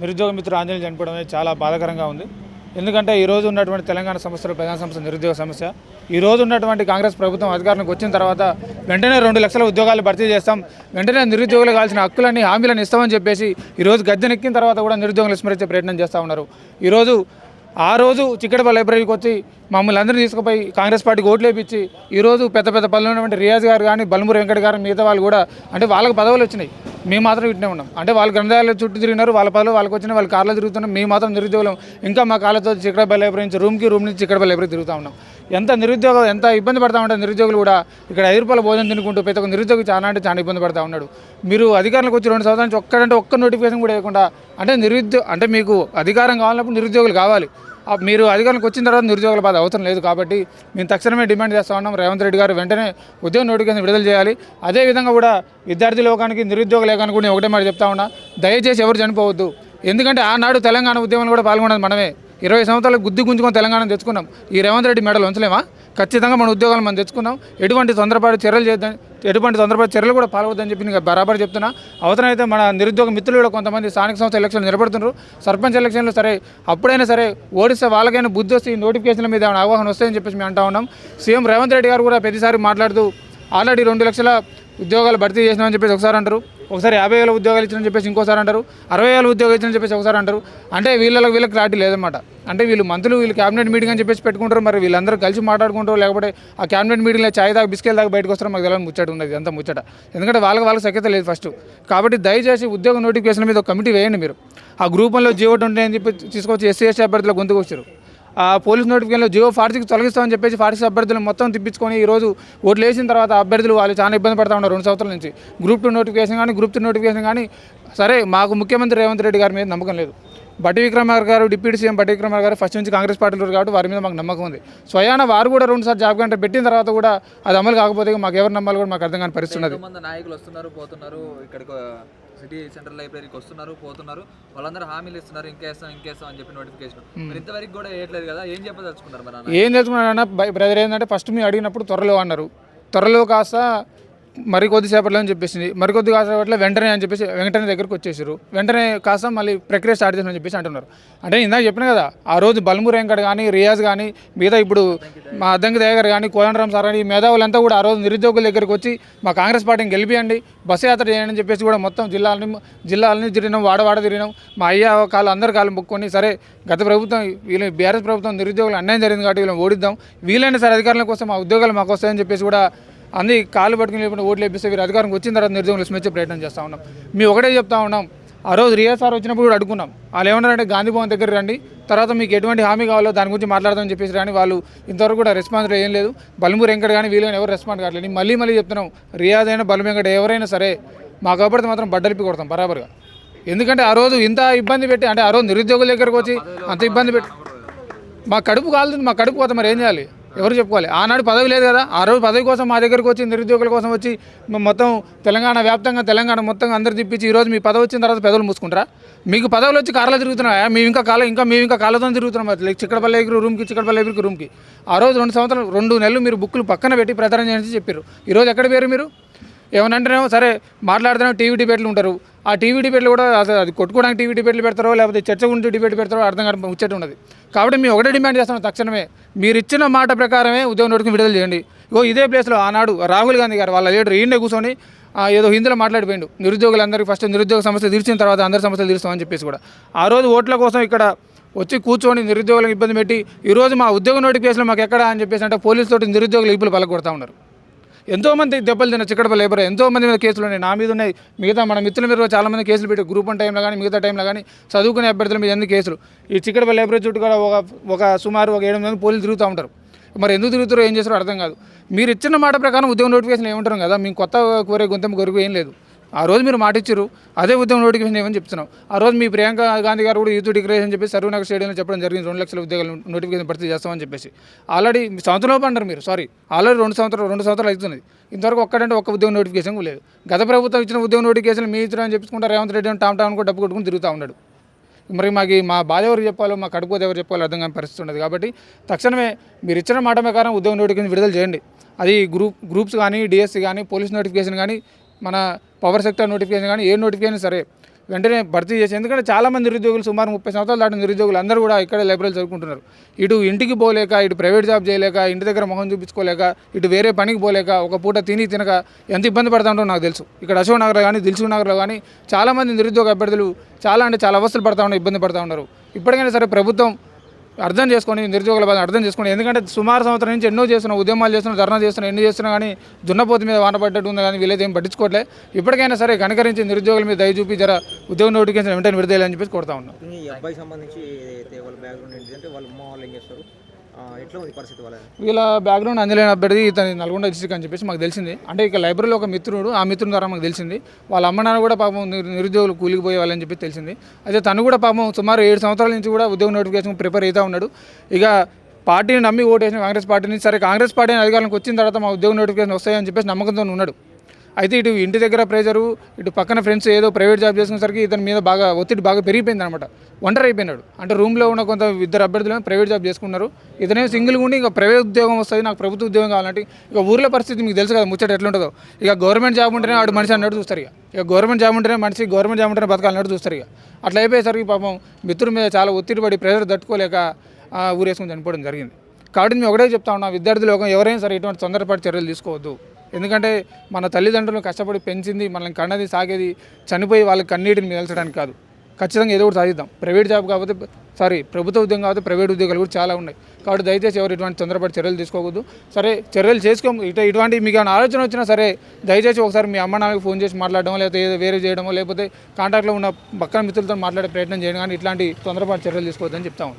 నిరుద్యోగ మిత్రుడు ఆంజనేయులు చనిపోవడం అనేది చాలా బాధాకరంగా ఉంది. ఎందుకంటే ఈరోజు ఉన్నటువంటి తెలంగాణ సమస్యలు ప్రధాన సమస్య నిరుద్యోగ సమస్య. ఈరోజు ఉన్నటువంటి కాంగ్రెస్ ప్రభుత్వం అధికారంలోకి వచ్చిన తర్వాత వెంటనే 2 లక్షల ఉద్యోగాలు భర్తీ చేస్తాం, వెంటనే నిరుద్యోగులకు కావాల్సిన హక్కులన్నీ హామీలను ఇస్తామని చెప్పేసి ఈరోజు గద్దెనెక్కిన తర్వాత కూడా నిరుద్యోగులు విస్మరించే ప్రయత్నం చేస్తూ ఉన్నారు. ఈరోజు ఆ రోజు చిక్కడపల్లి లైబ్రరీకి వచ్చి మమ్మల్ని అందరినీ తీసుకుపోయి కాంగ్రెస్ పార్టీకి ఓట్లు వేయించి ఈరోజు పెద్ద పెద్ద పనులు ఉన్నటువంటి రియాజ్ గారు కానీ బల్మూరి వెంకట గారు మిగతా వాళ్ళు కూడా అంటే వాళ్ళకి పదవులు వచ్చినాయి, మేము మాత్రం ఇట్నే ఉన్నాం. అంటే వాళ్ళు గ్రంథాలయాల చుట్టూ తిరిగినారు, వాళ్ళ పదవులు వాళ్ళకి వచ్చిన వాళ్ళు కార్లో తిరుగుతున్నాం, మేము మాత్రం నిరుద్యోగులం ఇంకా మా కాళ్ళతో చిక్కడపల్లి లైబ్రరీ నుంచి రూమ్ నుంచి చిక్కడపల్లి లైబ్రరీ తిరుగుతూ ఉన్నాం. ఎంత ఇబ్బంది పడతా ఉంటారు నిరుద్యోగులు కూడా. ఇక్కడ 5 రూపాయల భోజనం తినుకుంటూ ప్రతి ఒక్క నిరుద్యోగి చాలా అంటే చాలా ఇబ్బంది పడతా ఉన్నాడు. మీరు అధికారంలోకి వచ్చి 2 సంవత్సరాల నుంచి ఒక్క నోటిఫికేషన్ కూడా వేయకుండా అంటే మీకు అధికారం కావాలన్నప్పుడు నిరుద్యోగులు కావాలి. మీరు అధికారంలోకి వచ్చిన తర్వాత నిరుద్యోగుల బాధ అవసరం లేదు. కాబట్టి మేము తక్షణమే డిమాండ్ చేస్తూ ఉన్నాం, రేవంత్ రెడ్డి గారు వెంటనే ఉద్యోగ నోటిఫికేషన్ విడుదల చేయాలి. అదేవిధంగా కూడా విద్యార్థి లోకానికి నిరుద్యోగ లేఖానికి కూడా ఒకటే మాట చెప్తా ఉన్నా, దయచేసి ఎవరు చనిపోవద్దు. ఎందుకంటే ఆనాడు తెలంగాణ ఉద్యమంలో కూడా పాల్గొన్నది మనమే. 20 సంవత్సరాలకు గుంజుకొని తెలంగాణ తెచ్చుకున్నాం. ఈ రేవంత్ రెడ్డి మెడలు ఉంచలేమా? ఖచ్చితంగా మన ఉద్యోగాలు మనం తెచ్చుకున్నాం. ఎటువంటి తొందరపాటు చర్యలు కూడా పాల్గొద్దని చెప్పి నేను బరాబర్ చెప్తున్నా. అవసరమైతే మన నిరుద్యోగ మిత్రులు కూడా కొంతమంది స్థానిక సంస్థ ఎలక్షన్లు నిలబడుతున్నారు. సర్పంచ్ ఎలక్షన్లు సరే అప్పుడైనా సరే ఓడిస్తే వాళ్ళకైనా బుద్ధి వస్తే ఈ నోటిఫికేషన్ల మీద ఏమైనా అవగాహన వస్తాయని చెప్పేసి మేము అంటా ఉన్నాం. సీఎం రేవంత్ రెడ్డి గారు కూడా ప్రతిసారి మాట్లాడుతూ ఆల్రెడీ 2 లక్షల ఉద్యోగాలు భర్తీ చేసినామని చెప్పేసి ఒకసారి అంటారు, ఒకసారి 50,000 ఉద్యోగాలు ఇచ్చినని చెప్పేసి ఇంకోసారి అంటారు, 60,000 ఉద్యోగాలు ఇచ్చినని చెప్పేసి ఒకసారి అంటారు. అంటే వీళ్ళకి క్లారిటీ లేదన్నమాట. అంటే వీళ్ళు మంత్రులు క్యాబినెట్ మీటింగ్ అని చెప్పేసి పెట్టుకుంటారు, మరి వీళ్ళందరూ కలిసి మాట్లాడుకుంటారు, లేకపోతే ఆ క్యాబినెట్ మీటింగ్లో చాయ్ దాకా బిస్కెల్ దాకా బయటకు వస్తారో మాకు తెలియని ముచ్చట ఉన్నది అంత ముచ్చట. ఎందుకంటే వాళ్ళకి సఖ్యత లేదు ఫస్ట్. కాబట్టి దయచేసి ఉద్యోగ నోటిఫికేషన్ మీద ఒక కమిటీ వేయండి. మీరు ఆ గ్రూప్ 1లో G.O. 20 అని చెప్పి తీసుకొచ్చి SC/ST అభ్యర్థుల గొంతుకు వచ్చారు. ఆ పోలీస్ నోటిఫికేషన్లో G.O. 46 తొలగిస్తామని చెప్పేసి 46 అభ్యర్థులు మొత్తం తిప్పించుకొని ఈరోజు ఓట్లు వేసిన తర్వాత అభ్యర్థులు వాళ్ళు చాలా ఇబ్బంది పడతా ఉన్నారు 2 సంవత్సరాల నుంచి. Group 2 నోటిఫికేషన్ కానీ Group 3 నోటిఫికేషన్ కానీ సరే మాకు ముఖ్యమంత్రి రేవంత్ రెడ్డి గారి మీద నమ్మకం లేదు. బట్టి విక్రమార్క గారు డిప్యూటీ సీఎం బట్టి విక్రమార్క గారు ఫస్ట్ నుంచి కాంగ్రెస్ పార్టీలో కాబట్టి వారి మీద మాకు నమ్మకం ఉంది. స్వయాన వారు కూడా 2 సార్లు జాబ్ క్యాలెండర్ పెట్టిన తర్వాత కూడా అది అమలు కాకపోతే మాకు ఎవరు నమ్మాలి కూడా మాకు అర్థం కాని పరిస్థితి ఉన్నది. నాయకులు వస్తున్నారు పోతున్నారు, ఇక్కడికి సిటీ సెంట్రల్ లైబ్రరీకి వస్తున్నారు పోతున్నారు, వాళ్ళందరూ హామీలు ఇస్తున్నారు ఇంకేస్తాం అని చెప్పి నోటిఫికేషన్ మరి ఇంతవరకు కూడా వేయట్లేదు కదా. ఏం చెప్పదలుచుకున్నారు మరి? ఏం తెలుసుకున్నారన్న బ్రదర్ ఏంటంటే ఫస్ట్ మీరు అడిగినప్పుడు త్వరలో అన్నారు, త్వరలో కాస్త మరి కొద్దిసేపట్లో అని చెప్పేసింది, మరికొద్ది కాసేపట్లో వెంటనే అని చెప్పేసి వెంటనే దగ్గరకు వచ్చేసారు. వెంటనే కాస్త మళ్ళీ ప్రక్రియ స్టార్ట్ చేసామని చెప్పేసి అంటున్నారు. అంటే ఇందాక చెప్పిన కదా ఆ రోజు బల్మూరి వెంకట్ కానీ రియాజ్ కానీ మిగతా ఇప్పుడు మా అద్దంకి దయ గారు కానీ కోదండరామ్ సార్ కానీ మేధావులంతా కూడా ఆ రోజు నిరుద్యోగుల దగ్గరికి వచ్చి మా కాంగ్రెస్ పార్టీని గెలిపియండి, బస్సు యాత్ర చేయండి అని చెప్పేసి కూడా మొత్తం జిల్లాలని తిరిగినాం, వాడ తిరిగినాం. మా అయ్యా అందరి కాళ్ళు మొక్కుకొని సరే గత ప్రభుత్వం బీఆర్ఎస్ ప్రభుత్వం నిరుద్యోగులు అన్యాయం జరిగింది కాబట్టి వీళ్ళని ఓడిద్దాం, వీలైనా సరే అధికారుల కోసం మా ఉద్యోగాలు మాకు వస్తాయని చెప్పేసి కూడా అన్ని కాళ్ళు పట్టుకుని లేకుండా ఓట్లు వేపిస్తే వీరు అధికారం వచ్చిన తర్వాత నిరుద్యోగులు విస్మరించే ప్రయత్నం చేస్తూ ఉన్నాం. మేము ఒకటే చెప్తా ఉన్నాం, ఆ రోజు రియాజ్ సార్ వచ్చినప్పుడు కూడా అడుగున్నాం, వాళ్ళు ఏమన్నారంటే గాంధీ భవన్ దగ్గర రండి, తర్వాత మీకు ఎటువంటి హామీ కావాలో దాని గురించి మాట్లాడదామని చెప్పేసి కానీ వాళ్ళు ఇంతవరకు కూడా రెస్పాన్స్ ఏం లేదు. బల్మూరి వెంకట్ కానీ వీళ్ళని ఎవరు రెస్పాండ్ కావట్లేదు. మళ్ళీ చెప్తున్నాం, రియాజ్ అయినా బల్మూరి వెంకట్ ఎవరైనా సరే మా కాబట్టి మాత్రం బడ్డలిపి కొడతాం బరాబర్గా. ఎందుకంటే ఆ రోజు ఇంత ఇబ్బంది పెట్టి అంటే ఆ రోజు నిరుద్యోగుల దగ్గరకు వచ్చి అంత ఇబ్బంది పెట్టి మా కడుపు కాలుతుంది, మా కడుపు పోతాం, మరి ఏం చేయాలి, ఎవరు చెప్పుకోవాలి? ఆనాడు పదవి లేదు కదా, ఆ రోజు పదవి కోసం మా దగ్గరకు వచ్చి నిరుద్యోగుల కోసం వచ్చి మొత్తం తెలంగాణ వ్యాప్తంగా తెలంగాణ మొత్తం అందరు తిప్పించి ఈరోజు మీ పదవి వచ్చిన తర్వాత పెదవులు మూసుకుంటారా? మీకు పదవులు వచ్చి కార్లో తిరుగుతున్నాయా? మేము ఇంకా కాళ్ళతో తిరుగుతున్నాం. చిక్కడపల్లి లైబ్రరీకి రూమ్కి ఆ రోజు 2 నెలలు మీరు బుక్కులు పక్కన పెట్టి ప్రచారం చేసి చెప్పారు. ఈరోజు ఎక్కడ పేరు మీరు ఏమనంటేనేమో సరే మాట్లాడుతున్నాం, టీవీ డిబేట్లు ఉంటారు. ఆ టీవీ డిబేట్లు కూడా అది కొట్టుకోవడానికి టీవీ డిబేట్లు పెడతారో లేకపోతే చర్చ గురించి డిబేట్ పెడతారో అర్థం కాదు ముచ్చట ఉన్నది. కాబట్టి మేము ఒకటే డిమాండ్ చేస్తున్నాం, తక్షణమే మీరు ఇచ్చిన మాట ప్రకారమే ఉద్యోగ నోటిఫికేషన్ విడుదల చేయండి. ఇదే ప్లేస్లో ఆనాడు రాహుల్ గాంధీ గారు వాళ్ళ లీడర్ ఈయనే కూర్చొని ఏదో హిందీలో మాట్లాడిపోయిండు, నిరుద్యోగులందరికీ ఫస్ట్ నిరుద్యోగ సమస్య తీర్చిన తర్వాత అందరి సమస్యలు తీరుస్తామని చెప్పేసి కూడా ఆ రోజు ఓట్ల కోసం ఇక్కడ వచ్చి కూర్చొని నిరుద్యోగులకు ఇబ్బంది పెట్టి ఈరోజు మా ఉద్యోగ నోటిఫికేషన్ మాకు ఎక్కడ అని చెప్పేసి అంటే పోలీసులతో నిరుద్యోగులు ఇప్పులు పలకొడతా ఉన్నారు. ఎంతోమంది దెబ్బలు తిన్న చిక్కడపల్లి లైబ్రరీ ఎంతోమంది మీద కేసులు ఉన్నాయి, నా మీద ఉన్నాయి, మిగతా మన మిత్రుల మీద చాలామంది కేసులు పెట్టి Group 1 టైంలో కానీ మిగతా టైంలో కానీ చదువుకునే అభ్యర్థుల మీద ఎందుకు కేసులు. ఈ చిక్కడపల్లి లైబ్రరీ చుట్టూ కూడా ఒక సుమారు 7 మంది పోలీసులు తిరుగుతూ ఉంటారు. మరి ఎందుకు తిరుగుతారో ఏం చేస్తారో అర్థం కాదు. మీరు ఇచ్చిన మాట ప్రకారం ఉద్యోగ నోటిఫికేషన్ ఏమంటారు కదా, మేము కొత్త కోరే గొంతెం కొరకు ఏం లేదు. ఆ రోజు మీరు మాట ఇచ్చారు, అదే ఉద్యోగ నోటిఫికేషన్ ఏమని చెప్తున్నాం. ఆ రోజు మీ ప్రియాంక గాంధీ గారు కూడా యూత్ డిక్లరేషన్ చెప్పి సర్వనగర్ స్టేడియంలో చెప్పడం జరిగింది 2 లక్షల ఉద్యోగాలు నోటిఫికేషన్ భర్తీ చేస్తామని చెప్పేసి. ఆల్రెడీ సంవత్సరంలోపు అంటారు మీరు, ఆల్రెడీ 2 సంవత్సరాలు అవుతున్నది, ఇంతవరకు ఒక్క ఉద్యోగ నోటిఫికేషన్ లేదు. గత ప్రభుత్వం ఇచ్చిన ఉద్యోగ నోటిఫికేషన్ మీ ఇచ్చిన అని చెప్పుకుంటారు, రేవంత్ రెడ్డి టామ్ కూడా డబ్బు కొట్టుకుని తిరుగుతూ ఉన్నాడు. మరి మా బాధ ఎవరు చెప్పాలో మా కడుపు ఎవరు చెప్పాలో అర్థం కాని పరిస్థితి ఉన్నది. కాబట్టి తక్షణమే మీరు ఇచ్చిన మాట ప్రకారం ఉద్యోగ నోటిఫికేషన్ విడుదల చేయండి. అది గ్రూప్స్ కానీ, డిఎస్సి కానీ, పోలీస్ నోటిఫికేషన్ కానీ, మన పవర్ సెక్టర్ నోటిఫికేషన్ కానీ, ఏ నోటిఫికేషన్ సరే వెంటనే భర్తీ చేసి, ఎందుకంటే చాలామంది నిరుద్యోగులు సుమారు 30 సంవత్సరాలు దాటిన నిరుద్యోగులు అందరూ కూడా ఇక్కడే లైబ్రరీలో చదువుకుంటున్నారు. ఇటు ఇంటికి పోలేక, ఇటు ప్రైవేట్ జాబ్ చేయలేక, ఇంటి దగ్గర మొహం చూపించుకోలేక, ఇటు వేరే పనికి పోలేక, ఒక పూట తినక ఎంత ఇబ్బంది పడతా ఉంటారో నాకు తెలుసు. ఇక్కడ అశోక్ నగర్లో కానీ, దిల్సుఖ్ నగర్లో కానీ చాలామంది నిరుద్యోగ అభ్యర్థులు చాలా అవస్థలు పడతా ఉన్నారు, ఇబ్బంది పడతా ఉన్నారు. ఇప్పటికైనా సరే ప్రభుత్వం అర్థం చేసుకొని, నిరుద్యోగుల బాధ అర్థం చేసుకొని, ఎందుకంటే సుమారు సంవత్సరం నుంచి ఎన్నో చేస్తున్నా, ఉద్యమాలు చేస్తున్నా, ధర్నా చేస్తున్నా, ఎన్ని చేస్తున్నా కానీ దున్నపోతు మీద వాన పడ్డట్టు ఉంది కానీ వీళ్ళైతే ఏం పట్టించుకోవట్లే. ఇప్పటికైనా సరే కనకరించి నిరుద్యోగుల మీద దయ చూపి జర ఉద్యోగ నోటిఫికేషన్ వెంటనే విడుదలని చెప్పేసి కోరుతా ఉన్నాం. ఈ అబ్బాయి సంబంధించి ఏదైతే వాళ్ళ బ్యాక్గ్రౌండ్ ఏంటంటే వాళ్ళ అమ్మ వాళ్ళు ఏం చేస్తారు, ఎట్లా ఉంది పరిస్థితి వాళ్ళ? వీళ్ళ బ్యాక్గ్రౌండ్ అంజలేని అభ్యర్థి ఇతని నల్గొండ డిస్ట్రిక్ట్ అని చెప్పేసి మాకు తెలిసింది. అంటే ఇక లైబ్రరీలో ఒక మిత్రుడు, ఆ మిత్రుని ద్వారా మాకు తెలిసింది. వాళ్ళ అమ్మ నాన్న కూడా పాపం నిరుద్యోగులు కూలిపోయే వాళ్ళని చెప్పి తెలిసింది. అయితే తను కూడా పాపం సుమారు 7 సంవత్సరాల నుంచి కూడా ఉద్యోగ నోటిఫికేషన్ ప్రిపేర్ అవుతూ ఉన్నాడు. ఇక పార్టీని నమ్మి ఓటేసిన కాంగ్రెస్ పార్టీని, సరే కాంగ్రెస్ పార్టీ అధికారంలోకి వచ్చిన తర్వాత మా ఉద్యోగ నోటిఫికేషన్ వస్తాయని చెప్పేసి నమ్మకంతో ఉన్నాడు. అయితే ఇటు ఇంటి దగ్గర ప్రెజరు, ఇటు పక్కన ఫ్రెండ్స్ ఏదో ప్రైవేట్ జాబ్ చేసుకునేసరికి ఇతని మీద ఒత్తిడి బాగా పెరిగిపోయింది అనమాట. ఒంటరి అయిపోయినాడు. అంటే రూమ్లో ఉన్న కొంత ఇద్దరు అభ్యర్థులు ప్రైవేట్ జాబ్ చేసుకున్నారు. ఇతనే సింగిల్గా ఉండి ఇక ప్రైవేట్ ఉద్యోగం వస్తుంది, నాకు ప్రభుత్వ ఉద్యోగం కావాలంటే ఇక ఊర్లో పరిస్థితి మీకు తెలుసు కదా, ముచ్చట ఎట్లుంటుందో. ఇక గవర్నమెంట్ జాబ్ ఉంటేనే ఆడు మనిషి అన్నట్టు చూస్తారు. ఇక గవర్నమెంట్ జాబ్ ఉంటేనే మనిషి, గవర్నమెంట్ జాబ్ ఉంటేనే బతకాలన్నట్టు చూస్తారు. ఇక అట్లా అయిపోయేసరికి పాపం మిత్రుడి మీద చాలా ఒత్తిడి పడి ప్రెజర్ తట్టుకోలేక ఊరేసుకుని చనిపోవడం జరిగింది. కాబట్టి మేము ఒకటే చెప్తా ఉన్నాం, విద్యార్థులు ఎవరైనా సరే ఇటువంటి తొందరపాటు చర్యలు తీసుకోవద్దు. ఎందుకంటే మన తల్లిదండ్రులు కష్టపడి పెంచింది, మనల్ని కన్నది, సాగేది చనిపోయి వాళ్ళకి కన్నీటిని మిగల్చడానికి కాదు. ఖచ్చితంగా ఏదో ఒకటి సాధిద్దాం. ప్రైవేట్ జాబ్ కాకపోతే ప్రభుత్వ ఉద్యోగం కాకపోతే ప్రైవేట్ ఉద్యోగాలు కూడా చాలా ఉన్నాయి. కాబట్టి దయచేసి ఎవరు ఇటువంటి తొందరపాటు చర్యలు తీసుకోవద్దు. సరే చర్యలు ఇటువంటి మీకు ఏమైనా ఆలోచన వచ్చినా సరే దయచేసి ఒకసారి మీ అమ్మ నాన్నకి ఫోన్ చేసి మాట్లాడడం, లేకపోతే వేరే చేయడమో, లేకపోతే కాంటాక్ట్లో ఉన్న పక్కన మిత్రులతో మాట్లాడే ప్రయత్నం చేయడం, కానీ ఇట్లాంటి తొందరపాటు చర్యలు తీసుకోవద్దని చెప్తాము.